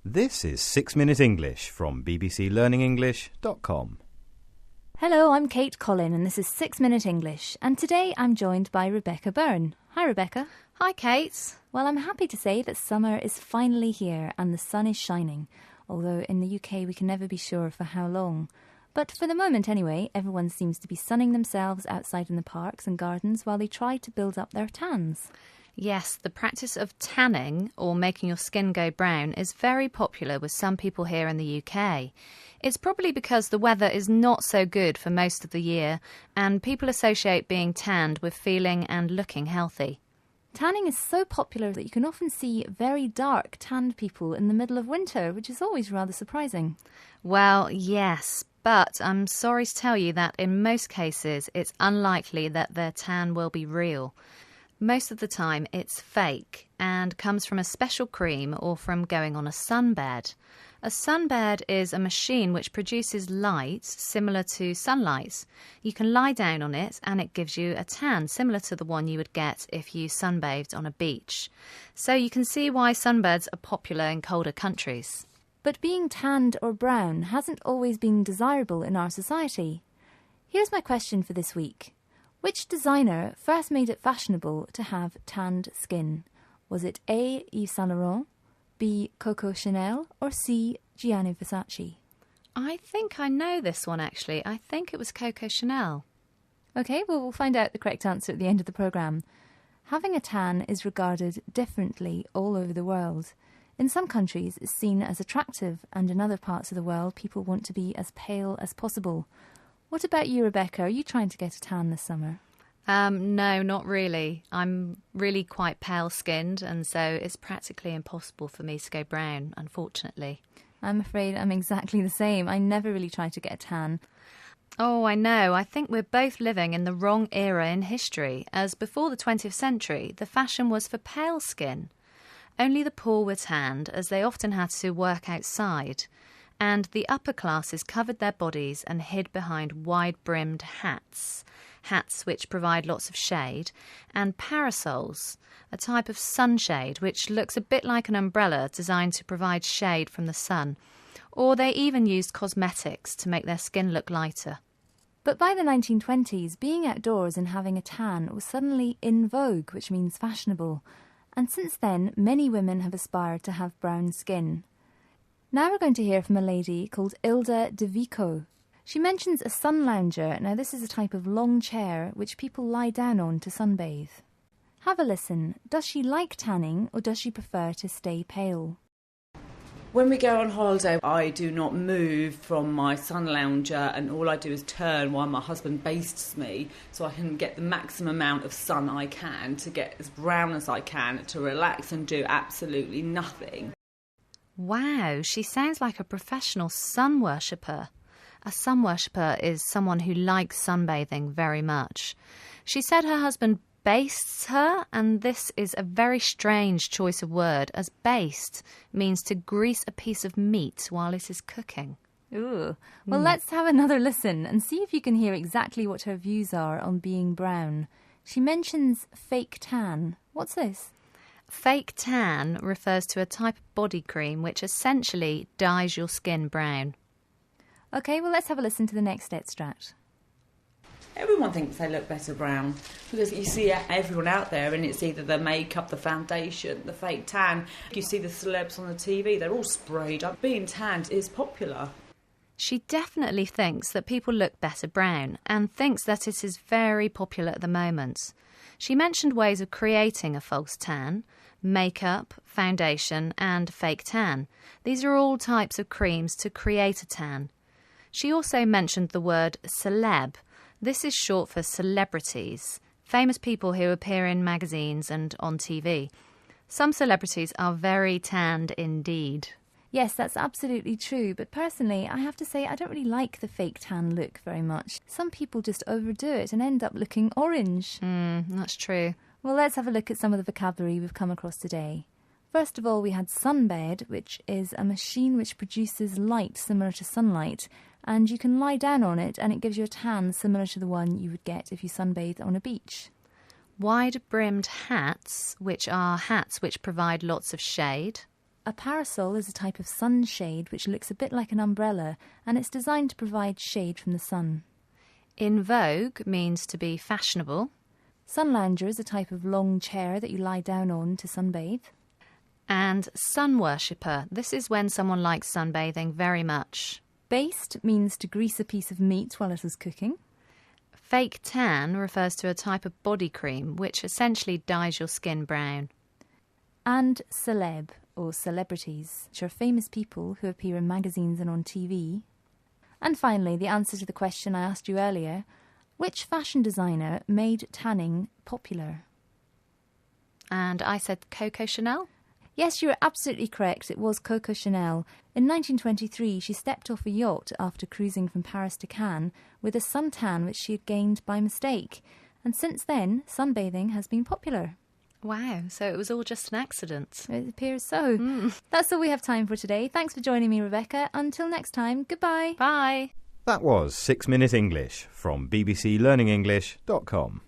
This is 6 Minute English from bbclearningenglish.com. Hello, I'm Kate Collin and this is 6 Minute English, and today I'm joined by Rebecca Byrne. Hi Rebecca. Hi Kate. Well, I'm happy to say that summer is finally here and the sun is shining, although in the UK we can never be sure for how long. But for the moment anyway, everyone seems to be sunning themselves outside in the parks and gardens while they try to build up their tans. Yes, the practice of tanning, or making your skin go brown, is very popular with some people here in the UK. It's probably because the weather is not so good for most of the year, and people associate being tanned with feeling and looking healthy. Tanning is so popular that you can often see very dark tanned people in the middle of winter, which is always rather surprising. Well, yes, but I'm sorry to tell you that in most cases it's unlikely that their tan will be real. Most of the time it's fake and comes from a special cream or from going on a sunbed. A sunbed is a machine which produces light similar to sunlight. You can lie down on it and it gives you a tan similar to the one you would get if you sunbathed on a beach. So you can see why sunbeds are popular in colder countries. But being tanned or brown hasn't always been desirable in our society. Here's my question for this week. Which designer first made it fashionable to have tanned skin? Was it A. Yves Saint Laurent, B. Coco Chanel, or C. Gianni Versace? I think I know this one actually. I think it was Coco Chanel. OK, well, we'll find out the correct answer at the end of the programme. Having a tan is regarded differently all over the world. In some countries, it's seen as attractive, and in other parts of the world, people want to be as pale as possible. What about you, Rebecca? Are you trying to get a tan this summer? No, not really. I'm really quite pale-skinned, and so it's practically impossible for me to go brown, unfortunately. I'm afraid I'm exactly the same. I never really try to get a tan. Oh, I know. I think we're both living in the wrong era in history, as before the 20th century, the fashion was for pale skin. Only the poor were tanned, as they often had to work outside, and the upper classes covered their bodies and hid behind wide-brimmed hats which provide lots of shade, and parasols, a type of sunshade which looks a bit like an umbrella designed to provide shade from the sun. Or they even used cosmetics to make their skin look lighter. But by the 1920s, being outdoors and having a tan was suddenly in vogue, which means fashionable. And since then, many women have aspired to have brown skin. Now we're going to hear from a lady called Ilda de Vico. She mentions a sun lounger. Now this is a type of long chair which people lie down on to sunbathe. Have a listen. Does she like tanning or does she prefer to stay pale? When we go on holiday, I do not move from my sun lounger, and all I do is turn while my husband bastes me so I can get the maximum amount of sun I can to get as brown as I can to relax and do absolutely nothing. Wow, she sounds like a professional sun worshipper. A sun worshipper is someone who likes sunbathing very much. She said her husband bastes her, and this is a very strange choice of word, as baste means to grease a piece of meat while it is cooking. Ooh. Well, let's have another listen and see if you can hear exactly what her views are on being brown. She mentions fake tan. What's this? Fake tan refers to a type of body cream which essentially dyes your skin brown. OK, well, let's have a listen to the next extract. Everyone thinks they look better brown because you see everyone out there and it's either the makeup, the foundation, the fake tan. You see the celebs on the TV, they're all sprayed up. Being tanned is popular. She definitely thinks that people look better brown and thinks that it is very popular at the moment. She mentioned ways of creating a false tan: makeup, foundation and fake tan. These are all types of creams to create a tan. She also mentioned the word celeb. This is short for celebrities, famous people who appear in magazines and on TV. Some celebrities are very tanned indeed. Yes, that's absolutely true, but personally, I have to say I don't really like the fake tan look very much. Some people just overdo it and end up looking orange. That's true. Well, let's have a look at some of the vocabulary we've come across today. First of all, we had sunbed, which is a machine which produces light similar to sunlight, and you can lie down on it and it gives you a tan similar to the one you would get if you sunbathed on a beach. Wide-brimmed hats, which are hats which provide lots of shade. A parasol is a type of sunshade which looks a bit like an umbrella, and it's designed to provide shade from the sun. In vogue means to be fashionable. Sunlounger is a type of long chair that you lie down on to sunbathe. And sun worshipper. This is when someone likes sunbathing very much. Baste means to grease a piece of meat while it is cooking. Fake tan refers to a type of body cream which essentially dyes your skin brown. And celeb, or celebrities, which are famous people who appear in magazines and on TV. And finally, the answer to the question I asked you earlier: which fashion designer made tanning popular? And I said Coco Chanel? Yes, you are absolutely correct. It was Coco Chanel. In 1923, she stepped off a yacht after cruising from Paris to Cannes with a suntan which she had gained by mistake. And since then, sunbathing has been popular. Wow, so it was all just an accident. It appears so. That's all we have time for today. Thanks for joining me, Rebecca. Until next time, goodbye. Bye. That was 6 Minute English from bbclearningenglish.com.